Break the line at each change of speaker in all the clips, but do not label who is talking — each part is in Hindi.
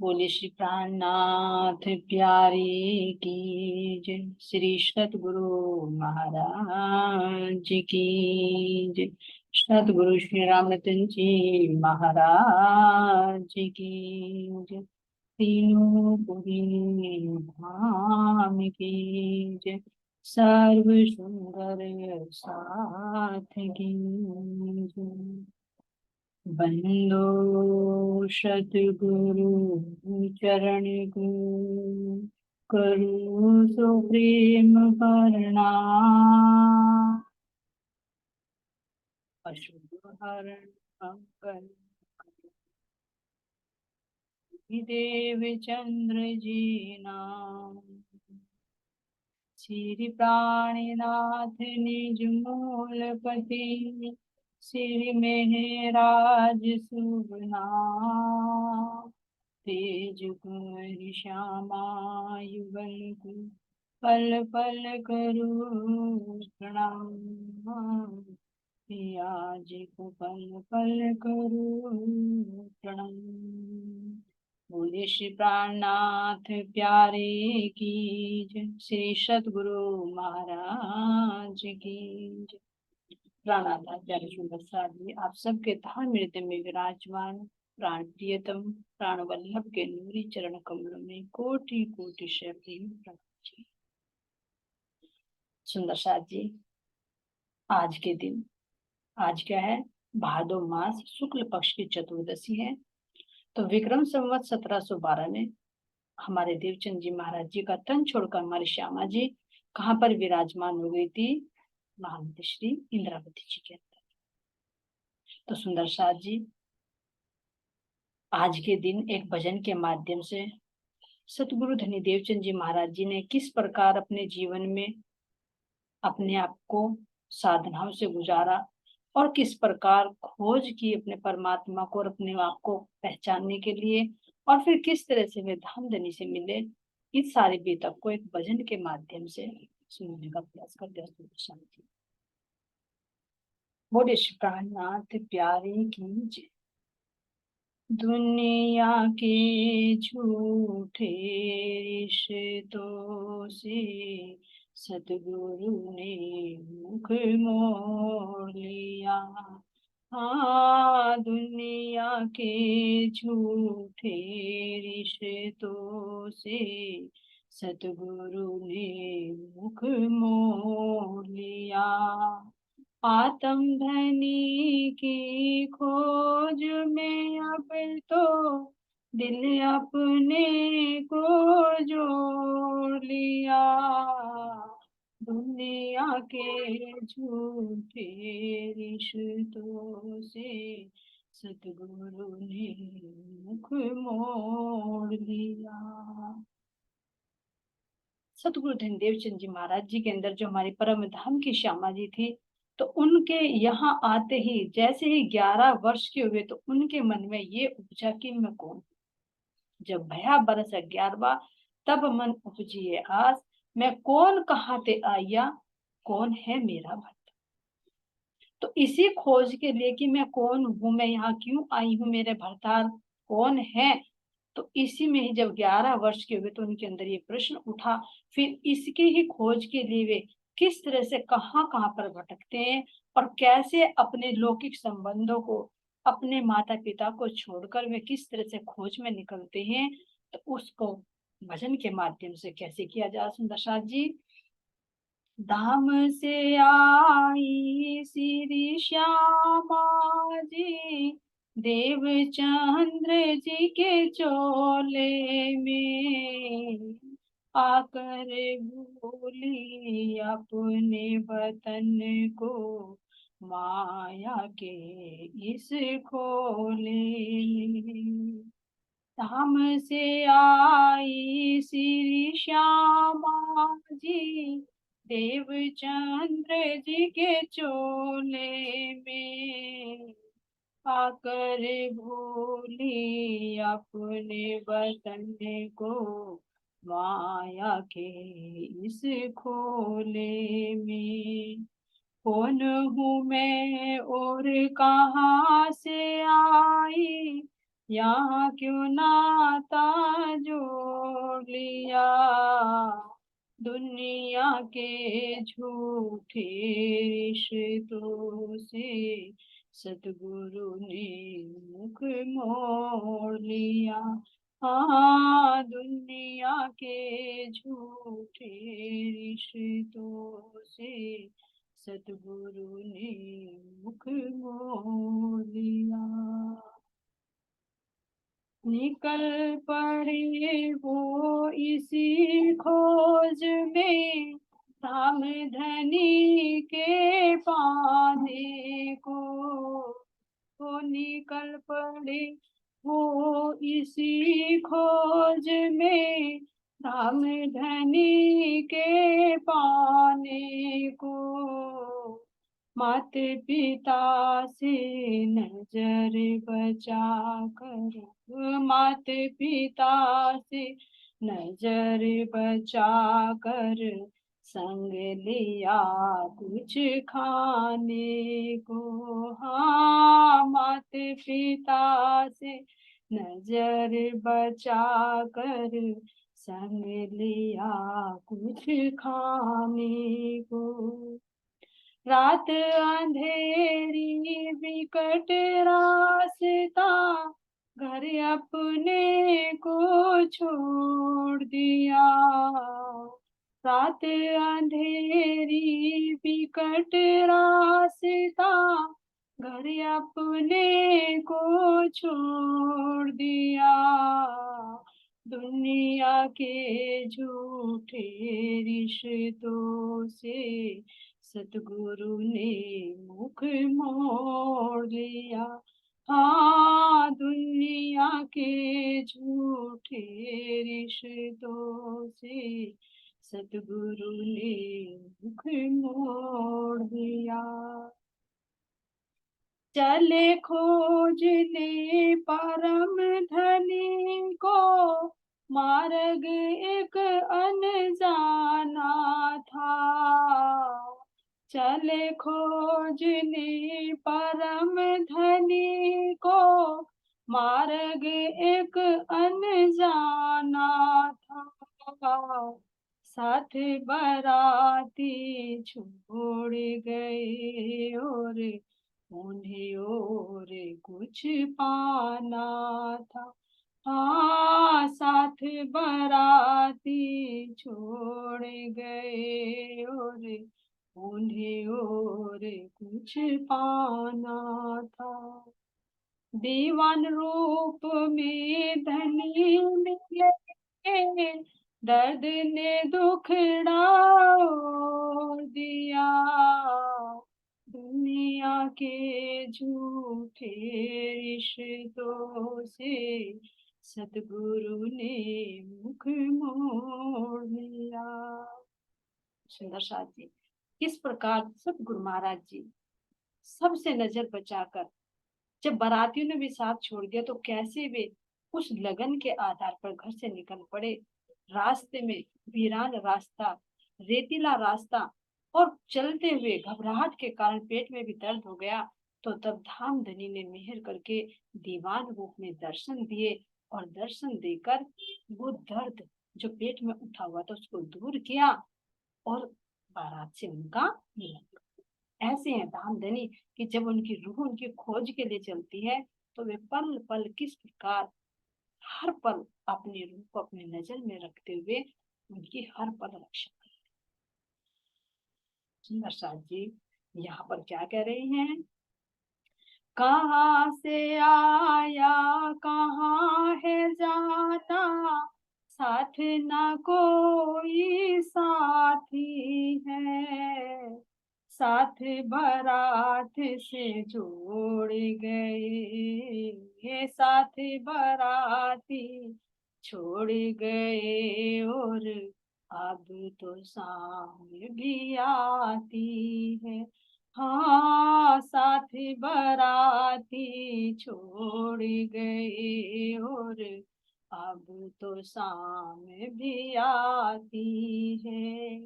बोले श्री प्राणनाथ प्यारे की जय। श्री सतगुरु महाराज की जय। सतगुरु श्री रामरतन जी महाराज की जय। तीनों पुरी धाम की जय। सर्व सुंदर साथ की जय। बंदो सतगुरु चरण को करूं सो प्रेम करना। अशुभ हरण अंकन देव चंद्र जी नाम। श्री प्राणनाथ निज मूलपति श्री मेहराज सुबना। तेज कुंवर श्यामा युगल को पल पल करूं प्रणाम। पिया जी को पल पल करूं प्रणाम। बोले श्री प्राणनाथ प्यारे की जय। श्री सतगुरु महाराज की जय। प्राणानाथ प्यारे सुंदर साथी, आप सबके धाम हृदय में विराजमान प्राण प्रियतम प्राण वल्लभ के नूरी चरण कमलों में कोटि कोटि से प्रेम प्रणाम जी। सुंदर साथ जी, आज के दिन, आज क्या है, भादो मास शुक्ल पक्ष की चतुर्दशी है। तो विक्रम संवत 1712 में हमारे देवचंद जी महाराज जी का तन छोड़कर हमारी श्यामा जी कहाँ पर विराजमान हो गई थी? महामती श्री इंद्रावती जी के अंदर। तो सुंदर साथ जी, आज के दिन एक भजन के माध्यम से सतगुरु धनी देवचंद जी महाराज जी ने किस प्रकार अपने जीवन में अपने आप को साधनाओं से गुजारा और किस प्रकार खोज की अपने परमात्मा को और अपने आप को पहचानने के लिए, और फिर किस तरह से वे धाम धनी से मिले, इस सारे बीतक को एक भजन के माध्यम से सुनने का प्रयास करते हैं। शांति बोले श्री प्राणनाथ प्यारे की जय। दुनिया के झूठे रिश्तों से सतगुरु ने मुख मोड़ लिया। हाँ, दुनिया के झूठे रिश्तों से सतगुरु ने मुख मोड़ लिया। आत्म धनी की खोज में अब तो दिल अपने को जोड़ लिया। दुनिया के झूठे रिश्तों से सतगुरु ने मुख मोड़ लिया। सतगुरु धनदेव चंद जी महाराज जी के अंदर जो हमारी परम धाम की श्यामा जी थी, तो उनके यहाँ आते ही जैसे ही 11 वर्ष के हुए तो उनके मन में ये उपजा कि मैं कौन। जब भया बरस 11वां तब मन उपजी आस, मैं कौन कहाँ ते आया, कौन है मेरा भक्त। तो इसी खोज के लिए कि मैं कौन हूँ, मैं यहाँ क्यों आई हूँ, मेरे भरतार कौन है, तो इसी में ही जब 11 वर्ष के हुए तो उनके अंदर ये प्रश्न उठा। फिर इसकी ही खोज के लिए वे किस तरह से कहाँ कहाँ पर भटकते हैं और कैसे अपने लौकिक संबंधों को, अपने माता पिता को छोड़कर वे किस तरह से खोज में निकलते हैं, तो उसको भजन के माध्यम से कैसे किया जा। सुंदर साथ जी, धाम से आई श्री श्यामा जी देव चंद्र जी के चोले में आकर भूली अपने वतन को माया के इस खोले में। धाम से आई श्री श्यामा जी देव चंद्र जी के चोले में आकर भूली अपने वतन को माया के इस खोले में। कौन हूँ मैं और कहाँ से आई, यहाँ क्यों नाता जोड़ लिया, दुनिया के झूठे रिश्तों से सतगुरु ने मुख मोड़ लिया। हाँ, दुनिया के झूठे रिश्तों से सतगुरु ने मुख मोड़ लिया। निकल पड़े वो इसी खोज में, धाम धनी के पाने को। वो निकल पड़े वो इसी खोज में, धाम धनी के पाने को। मात पिता से नजर बचा कर, मात पिता से नजर बचा कर, संग लिया कुछ खाने को। हाँ, मात पिता से नजर बचा कर, संग लिया कुछ खाने को। रात अंधेरी बिकट रास्ता, घर अपने को छोड़ दिया। रात अंधेरी बिकट रास्ता, घर अपने को छोड़ दिया। दुनिया के झूठे रिश्तों से सतगुरु ने मुख मोड़ लिया। हाँ, दुनिया के झूठे रिश्तों से सतगुरु ने मुख मोड़ लिया। चले खोजने परम धनी को, मार्ग एक अनजाना था। चले खोजने परम धनी को, मार्ग एक अनजाना था। साथ बराती छोड़ गए और उन्हें और कुछ पाना था। हाँ, साथ बराती छोड़ गए और उन्हें और कुछ पाना था। दीवान रूप में धनी मिले, दर्द ने दुखड़ा दिया। दुनिया के झूठे रिश्तों से सतगुरु ने मुख मोड़ लिया। सुंदर साथ जी, किस प्रकार सतगुरु महाराज जी सबसे नजर बचाकर, जब बारातियों ने भी साथ छोड़ दिया तो कैसे वे उस लगन के आधार पर घर से निकल पड़े। रास्ते में वीरान रास्ता, रेतीला रास्ता, और चलते हुए घबराहट के कारण पेट में भी दर्द हो गया। तो तब धाम धनी ने मेहर करके दीवान रूप में दर्शन दिए, और दर्शन देकर वो दर्द जो पेट में उठा हुआ था उसको दूर किया, और बारात से उनका मिलन। ऐसे हैं धामधनी कि जब उनकी रूह उनकी खोज के लिए चलती है तो वे पल पल किस प्रकार हर पल अपनी रूह को अपने नजर में रखते हुए उनकी हर पल रक्षा करते। सुंदर साथ जी यहाँ पर क्या कह रहे हैं? कहाँ से आया कहाँ है जाना, साथ ना कोई साथी है। साथ बारात से जोड़ गए, साथ बाराती छोड़ गए, और अब तो शाम भी आती है। हाँ, साथ बाराती छोड़ गए, और अब तो शाम भी आती है।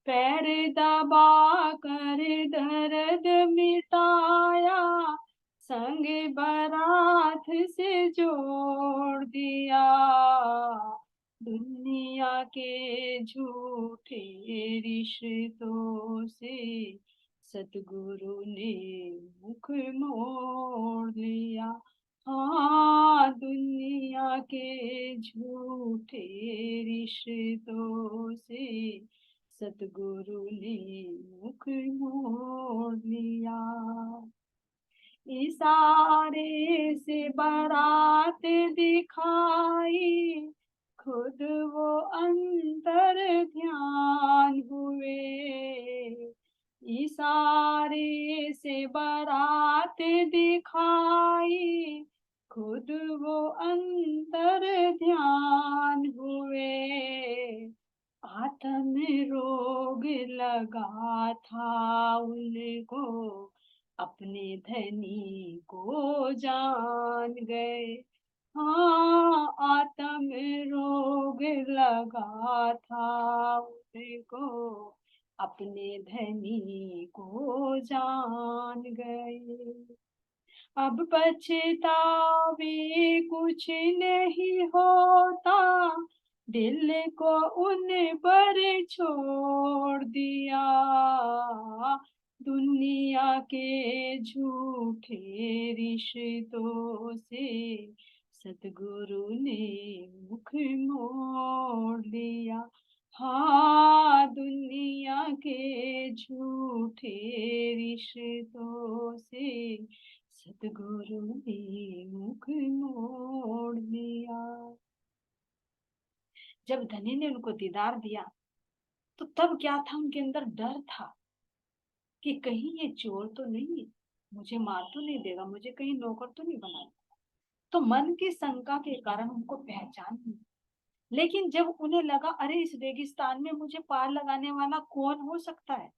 पैर दबा कर दर्द मिटाया, संग बारात से जोड़ दिया, दुनिया के झूठे रिश्तों से सतगुरु ने मुख मोड़ लिया। हाँ, दुनिया के झूठे रिश्तों से सतगुरु ने मुख मोड़ लिया। इशारे से बारात दिखाई, खुद वो अंतर ध्यान हुए। इशारे से बारात दिखाई, खुद वो अंतर ध्यान हुए। आत्म रोग लगा था उनको, अपने धनी को जान गए। हाँ, आत्म रोग लगा था उनको, अपने धनी को जान गए। अब पछतावे कुछ नहीं होता, दिल को उन पर छोड़ दिया। दुनिया के झूठे रिश्तों से सतगुरु ने मुख मोड़ लिया। हाँ, दुनिया के झूठे रिश्तों से सतगुरु ने मुख मोड़ लिया। जब धनी ने उनको दीदार दिया तो तब क्या था, उनके अंदर डर था कि कहीं ये चोर तो नहीं, मुझे मार तो नहीं देगा, मुझे कहीं नौकर तो नहीं बनाएगा। तो मन की शंका के कारण उनको पहचान नहीं। लेकिन जब उन्हें लगा अरे इस रेगिस्तान में मुझे पार लगाने वाला कौन हो सकता है,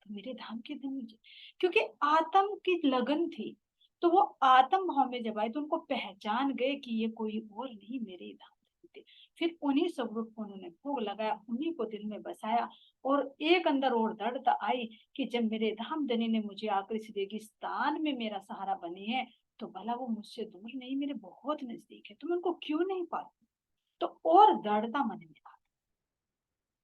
तो मेरे धाम के धनी जी, क्योंकि आत्म की लगन थी, तो वो आत्म भाव में जब आए तो उनको पहचान गए कि ये कोई और नहीं, मेरे धाम धनी थे। फिर उन्हीं स्वरूप को उन्होंने भोग लगाया, उन्हीं को दिल में बसाया। और एक अंदर और दृढ़ता आई कि जब मेरे धाम धनी ने मुझे आकर इस रेगिस्तान में मेरा सहारा बने हैं, तो भला वो मुझसे दूर नहीं, मेरे बहुत नजदीक है, तो मैं उनको क्यों नहीं पाती। तो और दृढ़ता मन में आ।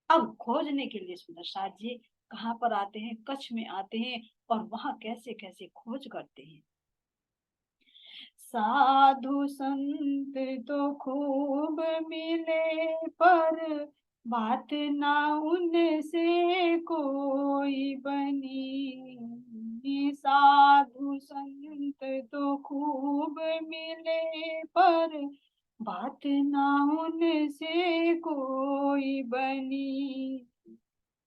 अब खोजने के लिए सुंदर साथ जी कहाँ पर आते हैं, कच्छ में आते हैं, और वहां कैसे कैसे खोज करते हैं। साधु संत तो खूब मिले, पर बात ना उनसे कोई बनी। साधु संत तो खूब मिले, पर बात ना उनसे कोई बनी।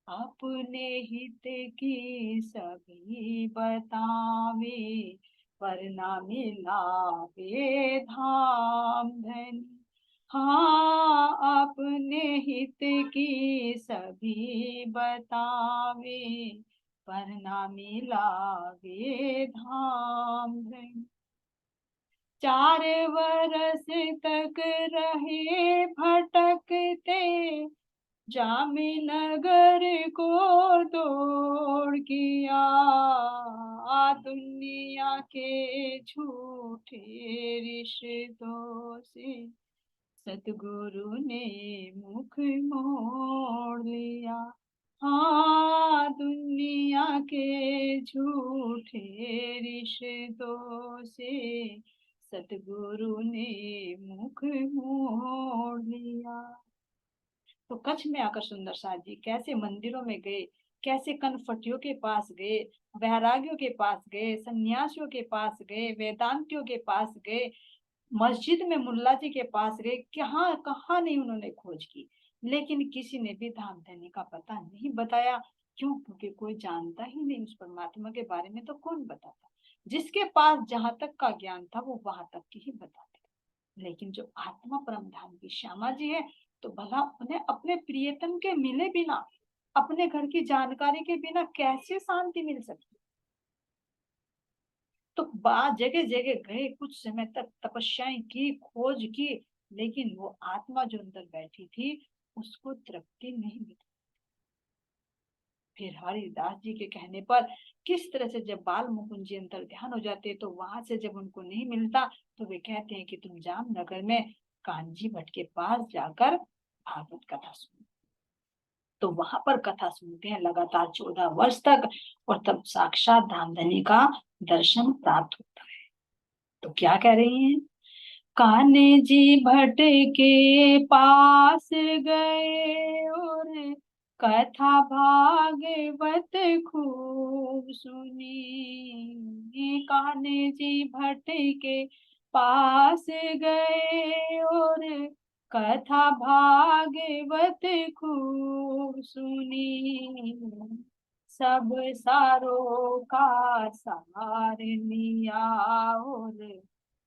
अपने हित की सभी बतावे, वरना मिलावे धाम धनी। हाँ, अपने हित की सभी बतावे, वरना मिलावे धाम धनी। 4 वर्ष तक रहे भटकते, जामनगर को दौड़ किया। दुनिया के झूठे रिश्तों से सतगुरु ने मुख मोड़ लिया। हाँ, दुनिया के झूठे रिश्तों से सतगुरु ने मुख मोड़ लिया। तो कच्छ में आकर सुंदर साथ जी कैसे मंदिरों में गए, कैसे कनफटियों के पास गए, वैरागियों के पास गए, सन्यासियों के पास गए, वेदांतियों के पास गए, मस्जिद में मुल्ला जी के पास गए, कहाँ कहाँ नहीं उन्होंने खोज की, लेकिन किसी ने भी धाम धनी का पता नहीं बताया। क्यों? क्योंकि कोई जानता ही नहीं उस परमात्मा के बारे में, तो कौन बताता। जिसके पास जहां तक का ज्ञान था वो वहां तक की ही बताते। लेकिन जो आत्मा परम धाम की श्यामा जी है, तो भला उन्हें अपने प्रियतम के मिले बिना, अपने घर की जानकारी के बिना कैसे शांति मिल सकती। तो बाद जगह जगह गए, कुछ समय तक तपस्याएं की, खोज की, लेकिन वो आत्मा जो अंदर बैठी थी उसको तृप्ति नहीं मिली। फिर हरिदास जी के कहने पर किस तरह से जब बाल मुकुंद जी अंतर ध्यान हो जाते तो वहां से जब उनको नहीं मिलता तो वे कहते हैं कि तुम जामनगर में कांजी भट्ट के पास जाकर भागवत कथा सुनो। तो वहां पर कथा सुनते हैं लगातार 14 वर्ष तक, और तब साक्षात धामधनी का दर्शन प्राप्त होता है। तो क्या कह रही हैं? कान्हे जी भट्ट के पास गए और कथा भागवत खूब सुनी। कान्हे जी भट्ट के पास गए और कथा भागवत खूब सुनी। सब सारों का सार लिया और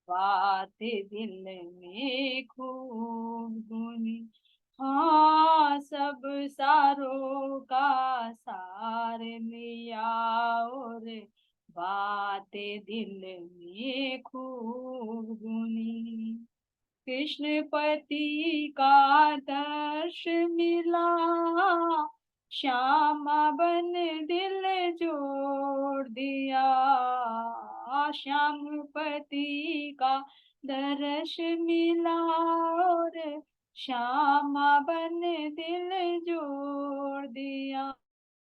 बात दिल में खूब गुनी। हाँ, सब सारों का सार लिया और बात दिल में खूब गुनी। कृष्णपति का दर्श मिला, श्यामा बन दिल जोड़ दिया। श्यामपति का दर्श मिला और श्यामा बन दिल जोड़ दिया।